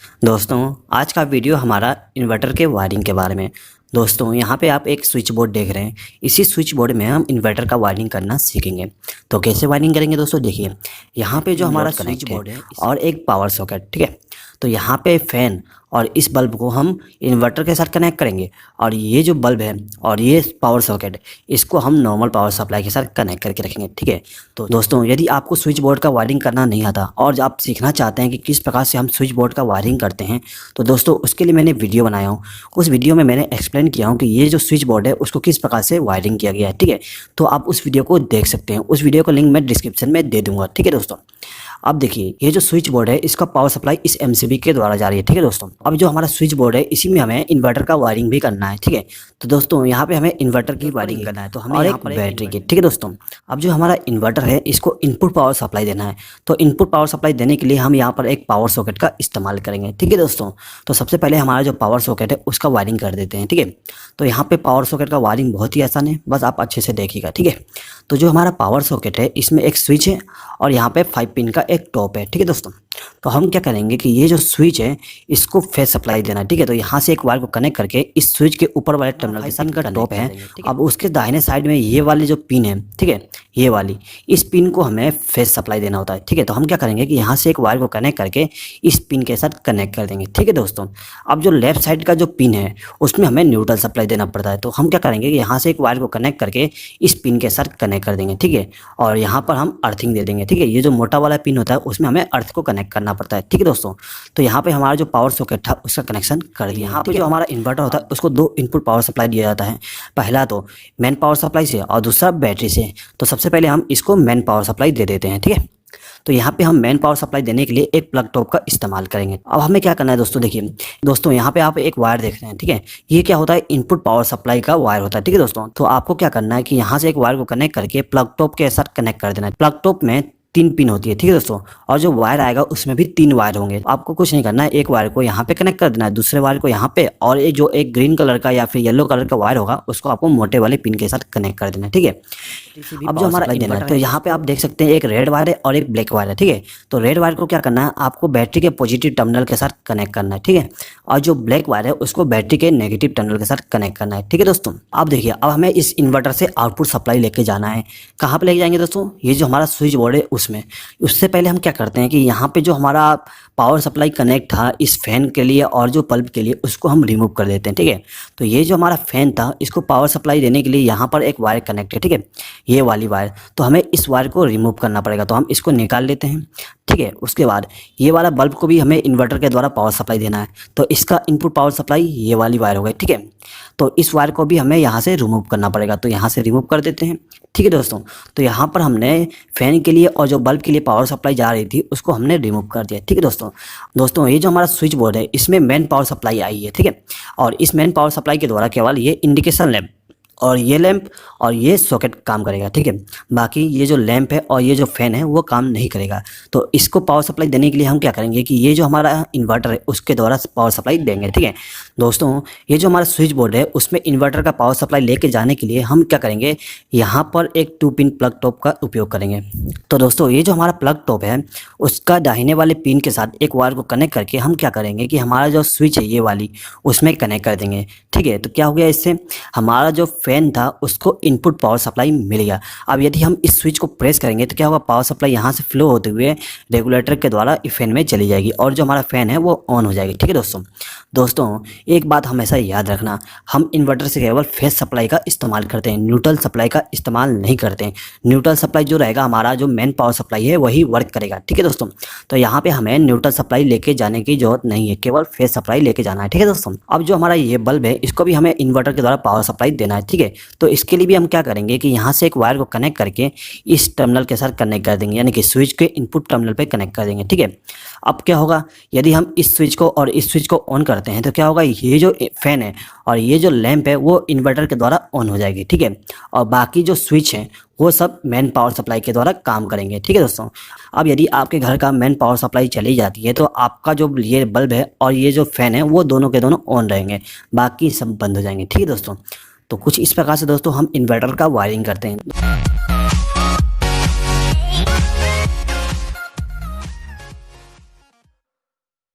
दोस्तों आज का वीडियो हमारा इन्वर्टर के वायरिंग के बारे में। दोस्तों यहाँ पे आप एक स्विच बोर्ड देख रहे हैं। इसी स्विच बोर्ड में हम इन्वर्टर का वायरिंग करना सीखेंगे। तो कैसे वायरिंग करेंगे दोस्तों, देखिए यहाँ पे जो हमारा स्विच बोर्ड है और एक पावर सॉकेट, ठीक है। तो यहाँ पे फैन और इस बल्ब को हम इन्वर्टर के साथ कनेक्ट करेंगे और ये जो बल्ब है और ये पावर सॉकेट इसको हम नॉर्मल पावर सप्लाई के साथ कनेक्ट करके रखेंगे, ठीक है। तो दोस्तों यदि आपको स्विच बोर्ड का वायरिंग करना नहीं आता और आप सीखना चाहते हैं कि किस प्रकार से हम स्विच बोर्ड का वायरिंग करते हैं, तो दोस्तों उसके लिए मैंने वीडियो बनाया हूँ। उस वीडियो में मैंने एक्सप्लेन किया हूँ कि ये जो स्विच बोर्ड है उसको किस प्रकार से वायरिंग किया गया है, ठीक है। तो आप उस वीडियो को देख सकते हैं। उस वीडियो का लिंक मैं डिस्क्रिप्शन में दे दूँगा, ठीक है दोस्तों। अब देखिए ये जो स्विच बोर्ड है इसका पावर सप्लाई इस एमसीबी के द्वारा जा रही है, ठीक है दोस्तों। अब जो हमारा स्विच बोर्ड है इसी में हमें इन्वर्टर का वायरिंग भी करना है, ठीक है। तो दोस्तों यहाँ पे हमें इन्वर्टर की वायरिंग करना है, तो हमें यहाँ पर बैटरी की, ठीक है दोस्तों। अब जो हमारा इन्वर्टर है इसको इनपुट पावर सप्लाई देना है। तो इनपुट पावर सप्लाई देने के लिए हम यहाँ पर एक पावर सॉकेट का इस्तेमाल करेंगे, ठीक है दोस्तों। तो सबसे पहले हमारा जो पावर सॉकेट है उसका वायरिंग कर देते हैं, ठीक है। तो यहाँ पे पावर सॉकेट का वायरिंग बहुत ही आसान है, बस आप अच्छे से देखिएगा, ठीक है। तो जो हमारा पावर सॉकेट है इसमें एक स्विच है और यहाँ पे 5 पिन का एक टॉप है, ठीक है दोस्तों। तो हम क्या करेंगे कि ये जो स्विच है इसको फेस सप्लाई देना है, ठीक है। तो यहाँ से एक वायर को कनेक्ट करके इस स्विच के ऊपर वाले टर्मिनल के साथ का टॉप है। अब उसके दाहिने साइड में ये वाली जो पिन है, ठीक है, ये वाली इस पिन को हमें फेस सप्लाई देना होता है, ठीक है। तो हम क्या करेंगे कि यहाँ से एक वायर को कनेक्ट करके इस पिन के साथ कनेक्ट कर देंगे, ठीक है दोस्तों। अब जो लेफ्ट साइड का जो पिन है उसमें हमें न्यूट्रल सप्लाई देना पड़ता है। तो हम क्या करेंगे कि यहाँ से एक वायर को कनेक्ट करके इस पिन के साथ कनेक्ट कर देंगे, ठीक है। और यहाँ पर हम अर्थिंग दे देंगे, ठीक है। ये जो मोटा वाला पिन होता है उसमें हमें अर्थ को कनेक्ट करना पड़ता है, ठीक है दोस्तों। तो यहाँ पे हमारा जो पावर सॉकेट था उसका कनेक्शन कर दिया। यहाँ पे जो हमारा इन्वर्टर होता है उसको 2 इनपुट पावर सप्लाई दिया जाता है। पहला तो मेन पावर सप्लाई से और दूसरा बैटरी से। तो सबसे पहले हम इसको मेन पावर सप्लाई दे देते हैं, ठीक है। तो यहाँ पे हम मेन पावर सप्लाई देने के लिए एक प्लग टॉप का इस्तेमाल करेंगे। अब हमें क्या करना है दोस्तों, देखिए दोस्तों यहाँ पे आप एक वायर देख रहे हैं, ठीक है। ये क्या होता है, इनपुट पावर सप्लाई का वायर होता है, ठीक है दोस्तों। तो आपको क्या करना है कि यहाँ से एक वायर को कनेक्ट करके प्लग टॉप के साथ कनेक्ट कर देना है। प्लग टॉप में 3 पिन होती है, ठीक है दोस्तों। और जो वायर आएगा उसमें भी 3 वायर होंगे। आपको कुछ नहीं करना है, एक वायर को यहाँ पे कनेक्ट कर देना है, दूसरे वायर को यहाँ पे, और एक जो एक ग्रीन कलर का या फिर येलो कलर का वायर होगा उसको आपको मोटे वाले पिन के साथ कनेक्ट कर देना है, ठीक है। अब जो हमारा इन्वर्टर है तो यहाँ पे आप देख सकते हैं एक रेड वायर है और एक ब्लैक वायर है, ठीक है। तो रेड वायर को क्या करना है, आपको बैटरी के पॉजिटिव टर्मिनल के साथ कनेक्ट करना है, ठीक है। और जो ब्लैक वायर है उसको बैटरी के नेगेटिव टर्मिनल के साथ कनेक्ट करना है, ठीक है दोस्तों। अब देखिए अब हमें इस इन्वर्टर से आउटपुट सप्लाई लेके जाना है। कहाँ पे लेके जाएंगे दोस्तों, ये जो हमारा स्विच बोर्ड है उसमें। उससे पहले हम क्या करते हैं कि यहाँ पे जो हमारा पावर सप्लाई कनेक्ट था इस फैन के लिए और जो बल्ब के लिए उसको हम रिमूव कर देते हैं, ठीक है। तो ये जो हमारा फैन था इसको पावर सप्लाई देने के लिए यहाँ पर एक वायर कनेक्ट है, ठीक है, ये वाली वायर। तो हमें इस वायर को रिमूव करना पड़ेगा, तो हम इसको निकाल लेते हैं, ठीक है। उसके बाद ये वाला बल्ब को भी हमें इन्वर्टर के द्वारा पावर सप्लाई देना है। तो इसका इनपुट पावर सप्लाई ये वाली वायर हो गई, ठीक है। तो इस वायर को भी हमें यहाँ से रिमूव करना पड़ेगा, तो यहाँ से रिमूव कर देते हैं, ठीक है दोस्तों। तो यहाँ पर हमने फैन के लिए और जो बल्ब के लिए पावर सप्लाई जा रही थी उसको हमने रिमूव कर दिया, ठीक है दोस्तों। ये जो हमारा स्विच बोर्ड है इसमें मेन पावर सप्लाई आई है, ठीक है। और इस मेन पावर सप्लाई के द्वारा केवल ये इंडिकेशन लैंप और ये लैंप और ये सॉकेट काम करेगा, ठीक है। बाकी ये जो लैंप है और ये जो फैन है वो काम नहीं करेगा। तो इसको पावर सप्लाई देने के लिए हम क्या करेंगे कि ये जो हमारा इन्वर्टर है उसके द्वारा पावर सप्लाई देंगे, ठीक है दोस्तों। ये जो हमारा स्विच बोर्ड है उसमें इन्वर्टर का पावर सप्लाई लेके जाने के लिए हम क्या करेंगे, यहाँ पर एक 2 पिन प्लग टॉप का उपयोग करेंगे। तो दोस्तों ये जो हमारा प्लग टॉप है उसका दाहिने वाले पिन के साथ एक वायर को कनेक्ट करके हम क्या करेंगे कि हमारा जो स्विच है ये वाली उसमें कनेक्ट कर देंगे, ठीक है। तो क्या हो गया, इससे हमारा जो फैन था उसको इनपुट पावर सप्लाई मिल गया। अब यदि हम इस स्विच को प्रेस करेंगे तो क्या होगा, पावर सप्लाई यहाँ से फ्लो होते हुए रेगुलेटर के द्वारा फैन में चली जाएगी और जो हमारा फैन है वो ऑन हो जाएगी, ठीक है दोस्तों एक बात हमेशा याद रखना, हम इन्वर्टर से केवल फेस सप्लाई का इस्तेमाल करते हैं, न्यूट्रल सप्लाई का इस्तेमाल नहीं करते हैं। न्यूट्रल सप्लाई जो रहेगा हमारा जो मेन पावर सप्लाई है वही वर्क करेगा, ठीक है दोस्तों। तो यहाँ पे हमें न्यूट्रल सप्लाई लेके जाने की जरूरत नहीं है, केवल फेस सप्लाई लेके जाना है, ठीक है दोस्तों। अब जो हमारा ये बल्ब है इसको भी हमें इन्वर्टर के द्वारा पावर सप्लाई देना है, ठीक है। तो इसके लिए भी हम क्या करेंगे कि यहाँ से एक वायर को कनेक्ट करके इस टर्मिनल के साथ कनेक्ट कर देंगे, यानी कि स्विच के इनपुट टर्मिनल पे कनेक्ट कर देंगे, ठीक है। अब क्या होगा, यदि हम इस स्विच को और इस स्विच को ऑन करते हैं तो क्या होगा, ये जो फैन है और ये जो लैंप है वो इन्वर्टर के द्वारा ऑन हो जाएगी, ठीक है। और बाकी जो स्विच है वो सब मेन पावर सप्लाई के द्वारा काम करेंगे, ठीक है दोस्तों। अब यदि आपके घर का मेन पावर सप्लाई चली जाती है तो आपका जो ये बल्ब है और ये जो फैन है वो दोनों के दोनों ऑन रहेंगे, बाकी सब बंद हो जाएंगे, ठीक है दोस्तों। तो कुछ इस प्रकार से दोस्तों हम इन्वर्टर का वायरिंग करते हैं।